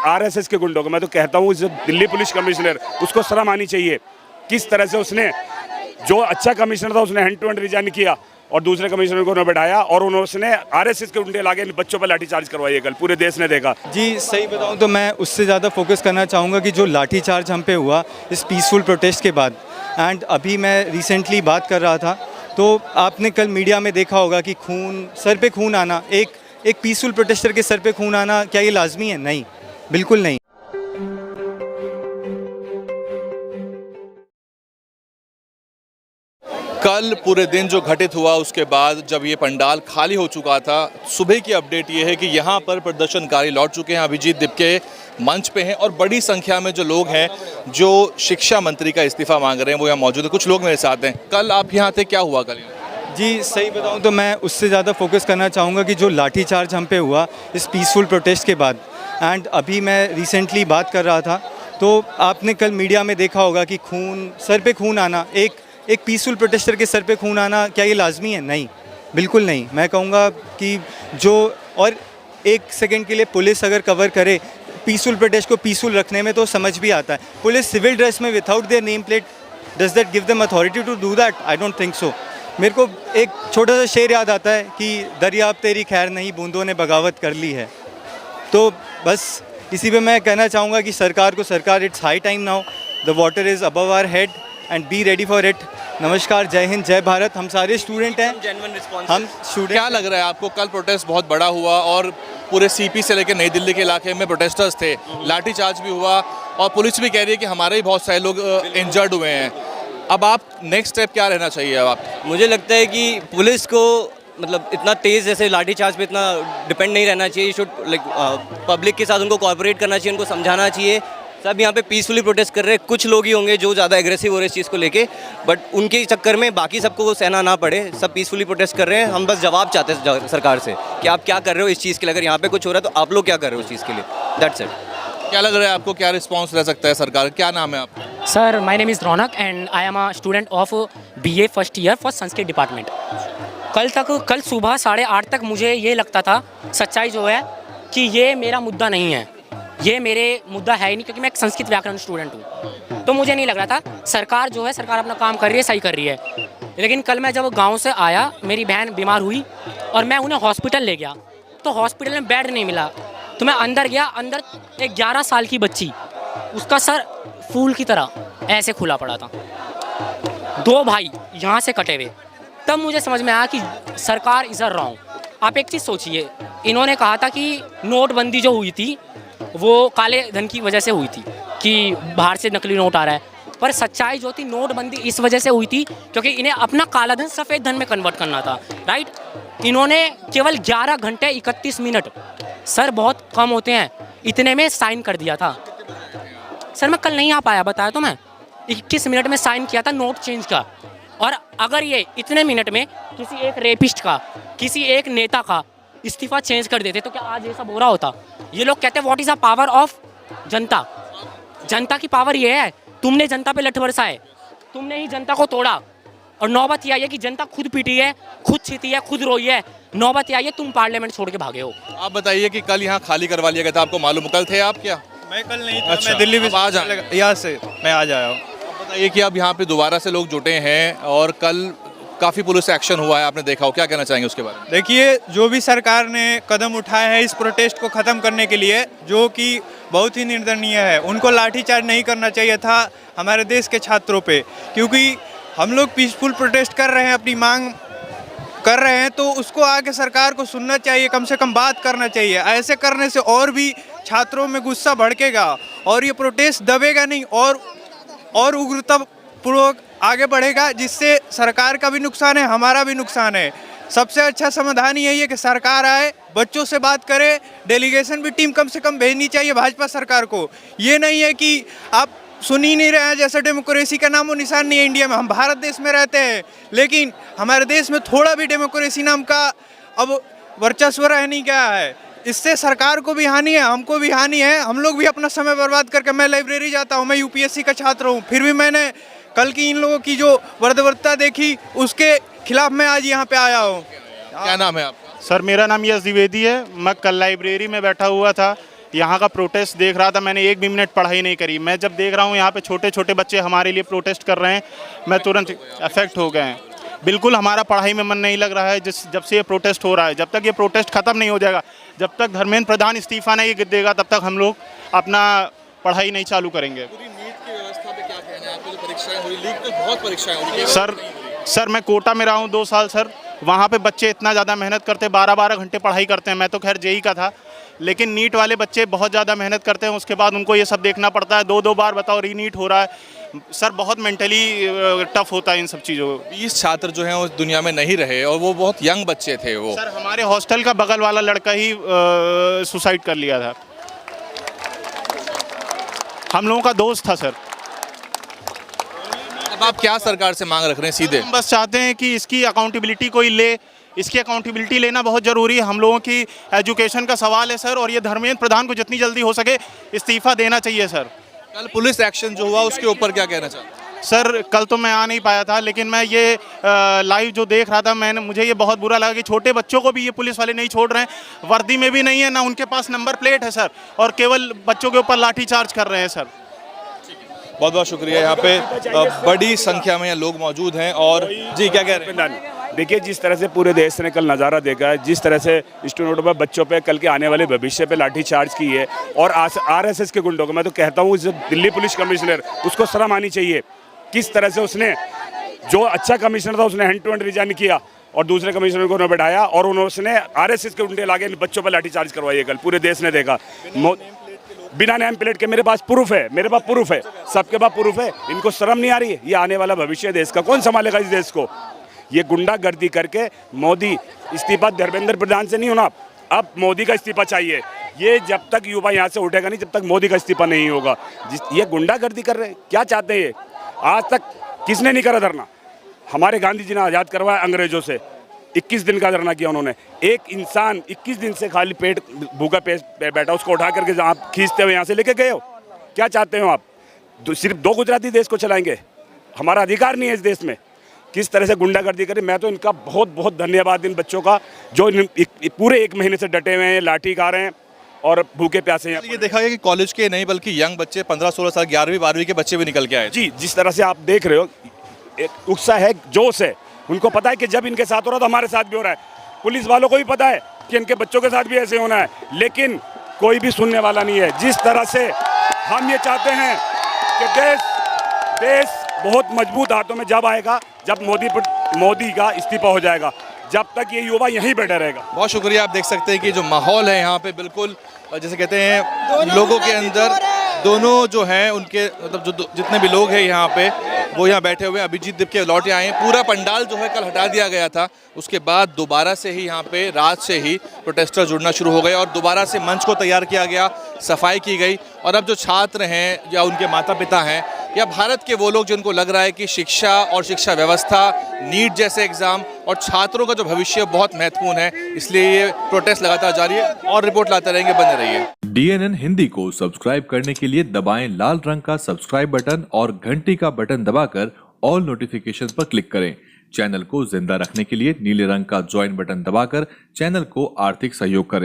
RSS के गुंडों को मैं तो कहता हूँ, दिल्ली पुलिस कमिश्नर उसको शर्म आनी चाहिए। किस तरह से उसने, जो अच्छा कमिश्नर था उसने हैंड टू हैंड रिजाइन किया और दूसरे कमिश्नर को उन्होंने बैठाया और उन्होंने आरएसएस के गुंडे लाके बच्चों पर लाठीचार्ज करवाई। कल पूरे देश ने देखा। जी सही बताऊं तो मैं उससे ज़्यादा फोकस करना चाहूँगा कि जो लाठीचार्ज हम पे हुआ इस पीसफुल प्रोटेस्ट के बाद, एंड अभी मैं रिसेंटली बात कर रहा था तो आपने कल मीडिया में देखा होगा कि खून, सर पे खून आना, एक पीसफुल प्रोटेस्टर के सर पे खून आना क्या ये लाजमी है? नहीं, बिल्कुल नहीं। कल पूरे दिन जो घटित हुआ उसके बाद जब ये पंडाल खाली हो चुका था, सुबह की अपडेट ये है कि यहाँ पर प्रदर्शनकारी लौट चुके हैं। अभिजीत दीपके मंच पे हैं और बड़ी संख्या में जो लोग हैं जो शिक्षा मंत्री का इस्तीफा मांग रहे हैं वो यहाँ मौजूद है। कुछ लोग मेरे साथ हैं। कल आप यहाँ थे, क्या हुआ कल? जी सही बताऊं तो मैं उससे ज़्यादा फोकस करना चाहूँगा कि जो लाठीचार्ज हम पे हुआ इस पीसफुल प्रोटेस्ट के बाद, एंड अभी मैं रिसेंटली बात कर रहा था तो आपने कल मीडिया में देखा होगा कि खून, सर पे खून आना, एक पीसफुल प्रोटेस्टर के सर पे खून आना क्या ये लाजमी है? नहीं, बिल्कुल नहीं। मैं कहूँगा कि जो, और एक सेकंड के लिए पुलिस अगर कवर करे पीसफुल प्रोटेस्ट को पीसफुल रखने में तो समझ भी आता है। पुलिस सिविल ड्रेस में without their name plate, does that give them authority to do that? I don't think so. मेरे को एक छोटा सा शेर याद आता है कि दरियाब तेरी खैर नहीं, बूंदों ने बगावत कर ली है। तो बस इसी पे मैं कहना चाहूँगा कि सरकार को, सरकार it's high time now, the water is above our head and be ready for it. नमस्कार, जय हिंद, जय भारत। हम सारे स्टूडेंट हैं, हम स्टूडेंट। क्या लग रहा है आपको? कल प्रोटेस्ट बहुत बड़ा हुआ और पूरे सीपी से लेकर नई दिल्ली के इलाके में प्रोटेस्टर्स थे, लाठीचार्ज भी हुआ और पुलिस भी कह रही है कि हमारे ही बहुत सारे लोग इंजर्ड हुए हैं। अब आप नेक्स्ट स्टेप क्या रहना चाहिए अब आप? मुझे लगता है कि पुलिस को मतलब इतना तेज़ जैसे लाठीचार्ज पे इतना डिपेंड नहीं रहना चाहिए। शुड लाइक पब्लिक के साथ उनको कोऑपरेट करना चाहिए, उनको समझाना चाहिए। सब यहाँ पे पीसफुली प्रोटेस्ट कर रहे हैं, कुछ लोग ही होंगे जो ज़्यादा एग्रेसिव हो रहे हैं इस चीज़ को लेके, बट उनके चक्कर में बाकी सबको सहना ना पड़े। सब पीसफुली प्रोटेस्ट कर रहे हैं। हम बस जवाब चाहते हैं सरकार से कि आप क्या कर रहे हो इस चीज़ के लिए। अगर यहाँ पे कुछ हो रहा है तो आप लोग क्या कर रहे हो उस चीज़ के लिए? That's it. क्या लग रहा है आपको, क्या रिस्पॉन्स रह सकता है सरकार? क्या नाम है आपका? Sir, my name is Ronak and I am a student of BA first year for Sanskrit department. कल सुबह 8:30 तक मुझे ये लगता था, सच्चाई जो है कि ये मेरा मुद्दा नहीं है, ये मेरे मुद्दा है ही नहीं, क्योंकि मैं एक संस्कृत व्याकरण स्टूडेंट हूँ। तो मुझे नहीं लग रहा था सरकार जो है, सरकार अपना काम कर रही है, सही कर रही है। लेकिन कल मैं जब गाँव से आया, मेरी बहन बीमार हुई और मैं उन्हें हॉस्पिटल ले गया तो हॉस्पिटल में बेड नहीं मिला। तो मैं अंदर गया, अंदर एक 11 साल की बच्ची, उसका सर फूल की तरह ऐसे खुला पड़ा था, 2 भाई यहाँ से कटे हुए। तब मुझे समझ में आया कि सरकार इज़ रॉन्ग। आप एक चीज़ सोचिए, इन्होंने कहा था कि नोटबंदी जो हुई थी वो काले धन की वजह से हुई थी कि बाहर से नकली नोट आ रहा है, पर सच्चाई जो थी नोटबंदी इस वजह से हुई थी क्योंकि इन्हें अपना काला धन सफ़ेद धन में कन्वर्ट करना था, राइट। इन्होंने केवल 11 घंटे 31 मिनट, सर बहुत कम होते हैं, इतने में साइन कर दिया था। सर मैं कल नहीं आ पाया, बताया तो मैं 21 मिनट में साइन किया था नोट चेंज का। और अगर ये इतने मिनट में किसी एक रेपिस्ट का, किसी एक नेता का इस्तीफा चेंज कर देते तो क्या आज ये सब हो रहा होता? ये लोग कहते हैं what is the power of जनता। जनता की पावर ये है, तुमने जनता पे लठ बरसाए, तुमने ही जनता को तोड़ा। और नौबत यह आई है कि जनता खुद पीटी है, खुद छिती है, खुद रोई है। नौबत यह आई है तुम पार्लियामेंट छोड़ के भागे हो। आप बताइए कि कल यहाँ खाली करवा लिया गया था, आपको मालूम? कल थे आप क्या? मैं कल नहीं था। अच्छा, मैं दिल्ली में आज यहाँ से मैं आज आया हूँ। बताइए कि अब यहाँ पे दोबारा से लोग जुटे हैं और कल काफ़ी पुलिस एक्शन हुआ है, आपने देखा हो, क्या कहना चाहेंगे उसके बारे में? देखिए, जो भी सरकार ने कदम उठाया है इस प्रोटेस्ट को ख़त्म करने के लिए, जो कि बहुत ही निंदनीय है, उनको लाठीचार्ज नहीं करना चाहिए था हमारे देश के छात्रों पे, क्योंकि हम लोग पीसफुल प्रोटेस्ट कर रहे हैं, अपनी मांग कर रहे हैं, तो उसको आगे सरकार को सुनना चाहिए, कम से कम बात करना चाहिए। ऐसे करने से और भी छात्रों में गुस्सा भड़केगा और ये प्रोटेस्ट दबेगा नहीं और उग्रतापूर्वक आगे बढ़ेगा, जिससे सरकार का भी नुकसान है, हमारा भी नुकसान है। सबसे अच्छा समाधान यही है कि सरकार आए, बच्चों से बात करे, डेलीगेशन भी टीम कम से कम भेजनी चाहिए भाजपा सरकार को। ये नहीं है कि आप सुन ही नहीं रहे हैं, जैसे डेमोक्रेसी का नामो निशान नहीं है इंडिया में। हम भारत देश में रहते हैं, लेकिन हमारे देश में थोड़ा भी डेमोक्रेसी नाम का अब वर्चस्व रह नहीं गया है। इससे सरकार को भी हानि है, हमको भी हानि है। हम लोग भी अपना समय बर्बाद करके, मैं लाइब्रेरी जाता हूँ, मैं यूपीएससी का छात्र हूँ, फिर भी मैंने कल की इन लोगों की जो बर्बरता देखी उसके खिलाफ मैं आज यहाँ पे आया हूँ। क्या नाम है आपका? सर मेरा नाम यश द्विवेदी है। मैं कल लाइब्रेरी में बैठा हुआ था, यहाँ का प्रोटेस्ट देख रहा था, मैंने एक भी मिनट पढ़ाई नहीं करी। मैं जब देख रहा हूँ यहाँ पे छोटे छोटे बच्चे हमारे लिए प्रोटेस्ट कर रहे हैं, मैं तुरंत अफेक्ट हो गए हैं। बिल्कुल हमारा पढ़ाई में मन नहीं लग रहा है जब से ये प्रोटेस्ट हो रहा है। जब तक ये प्रोटेस्ट ख़त्म नहीं हो जाएगा, जब तक धर्मेंद्र प्रधान इस्तीफ़ा नहीं देगा, तब तक हम लोग अपना पढ़ाई नहीं चालू करेंगे। पूरी नीट की व्यवस्था पे क्या कहना है आपको? जो परीक्षाएं हो रही, लीक तो बहुत परीक्षाएं हो रही सर मैं कोटा में रहा हूँ 2 साल सर। वहाँ पे बच्चे इतना ज़्यादा मेहनत करते, 12-12 घंटे पढ़ाई करते हैं। मैं तो खैर जेई का था, लेकिन नीट वाले बच्चे बहुत ज़्यादा मेहनत करते हैं। उसके बाद उनको ये सब देखना पड़ता है, 2-2 बार बताओ रीनीट हो रहा है। सर बहुत मेंटली टफ होता है इन सब चीज़ों को। 20 छात्र जो हैं उस दुनिया में नहीं रहे और वो बहुत यंग बच्चे थे। वो सर हमारे हॉस्टल का बगल वाला लड़का ही सुसाइड कर लिया था, हम लोगों का दोस्त था सर। अब आप क्या सरकार से मांग रख रहे हैं सीधे? हम बस चाहते हैं कि इसकी अकाउंटेबिलिटी कोई ले। इसकी अकाउंटेबिलिटी लेना बहुत ज़रूरी है। हम लोगों की एजुकेशन का सवाल है सर, और ये धर्मेंद्र प्रधान को जितनी जल्दी हो सके इस्तीफ़ा देना चाहिए सर। कल पुलिस एक्शन जो हुआ उसके ऊपर क्या कहना चाहते हैं? सर कल तो मैं आ नहीं पाया था, लेकिन मैं ये लाइव जो देख रहा था, मुझे ये बहुत बुरा लगा कि छोटे बच्चों को भी ये पुलिस वाले नहीं छोड़ रहे हैं। वर्दी में भी नहीं है, ना उनके पास नंबर प्लेट है सर, और केवल बच्चों के ऊपर लाठी चार्ज कर रहे हैं सर। बहुत बहुत शुक्रिया। यहाँ पे बड़ी संख्या में लोग मौजूद हैं। और जी क्या कह रहे हैं? देखिए, जिस तरह से पूरे देश ने कल नज़ारा देखा है, जिस तरह से स्टूडेंटों पर, बच्चों पे, कल के आने वाले भविष्य पे लाठीचार्ज की है, और आरएसएस के गुंडों को, मैं तो कहता हूँ दिल्ली पुलिस कमिश्नर, उसको शर्म आनी चाहिए। किस तरह से उसने, जो अच्छा कमिश्नर था उसने हैंड टू हैंड रिजाइन किया, और दूसरे कमिश्नर को उन्होंने बैठाया, और उन्होंने आरएसएस के गुंडे लाके बच्चों पर लाठीचार्ज करवाई। कल पूरे देश ने देखा, बिना नेम प्लेट के। मेरे पास प्रूफ है, सबके पास प्रूफ है। इनको शर्म नहीं आ रही है? ये आने वाला भविष्य देश का कौन संभालेगा इस देश को? ये गुंडागर्दी करके मोदी इस्तीफा धर्मेंद्र प्रधान से नहीं होना, अब मोदी का इस्तीफा चाहिए। ये जब तक युवा यहाँ से उठेगा नहीं, जब तक मोदी का इस्तीफा नहीं होगा। ये गुंडागर्दी कर रहे हैं, क्या चाहते हैं ये? आज तक किसने नहीं करा धरना? हमारे गांधी जी ने आज़ाद करवाया अंग्रेजों से, 21 दिन का धरना किया उन्होंने। एक इंसान 21 दिन से खाली पेट भूखा बैठा, उसको उठा करके आप खींचते हुए यहाँ से लेके गए हो। क्या चाहते हो आप? सिर्फ 2 गुजराती देश को चलाएंगे? हमारा अधिकार नहीं है इस देश में। किस तरह से गुंडागर्दी करें। मैं तो इनका बहुत बहुत धन्यवाद इन बच्चों का, जो पूरे 1 महीने से डटे हुए हैं, लाठी खा रहे हैं और भूखे प्यासे हैं। ये देखा गया कि कॉलेज के नहीं बल्कि यंग बच्चे, 15-16 साल, 11वीं 12वीं के बच्चे भी निकल के आए। जी, जिस तरह से आप देख रहे हो, एक उत्साह है, जोश है। उनको पता है कि जब इनके साथ हो रहा है तो हमारे साथ भी हो रहा है। पुलिस वालों को भी पता है कि इनके बच्चों के साथ भी ऐसे होना है, लेकिन कोई भी सुनने वाला नहीं है। जिस तरह से हम ये चाहते हैं कि देश बहुत मजबूत हाथों में जब आएगा, जब मोदी का इस्तीफा हो जाएगा, जब तक ये युवा यहीं बैठा रहेगा। बहुत शुक्रिया। आप देख सकते हैं कि जो माहौल है यहाँ पे, बिल्कुल जैसे कहते हैं लोगों के अंदर, दोनों जो हैं उनके मतलब जो जितने भी लोग हैं यहाँ पे, वो यहाँ बैठे हुए हैं। अभिजीत दिपके लौटे आए हैं। पूरा पंडाल जो है कल हटा दिया गया था, उसके बाद दोबारा से ही यहाँ पे रात से ही प्रोटेस्टर जुड़ना शुरू हो गए और दोबारा से मंच को तैयार किया गया, सफाई की गई। और अब जो छात्र हैं या उनके माता पिता हैं या भारत के वो लोग जिनको लग रहा है कि शिक्षा और शिक्षा व्यवस्था, नीट जैसे एग्ज़ाम और छात्रों का जो भविष्य बहुत महत्वपूर्ण है, इसलिए ये प्रोटेस्ट लगातार जारी है। और रिपोर्ट लाते रहेंगे, बने रहिए। DNN हिंदी को सब्सक्राइब करने के लिए दबाएं लाल रंग का सब्सक्राइब बटन और घंटी का बटन दबाकर ऑल नोटिफिकेशन पर क्लिक करें। चैनल को जिंदा रखने के लिए नीले रंग का ज्वाइन बटन दबाकर चैनल को आर्थिक सहयोग करें।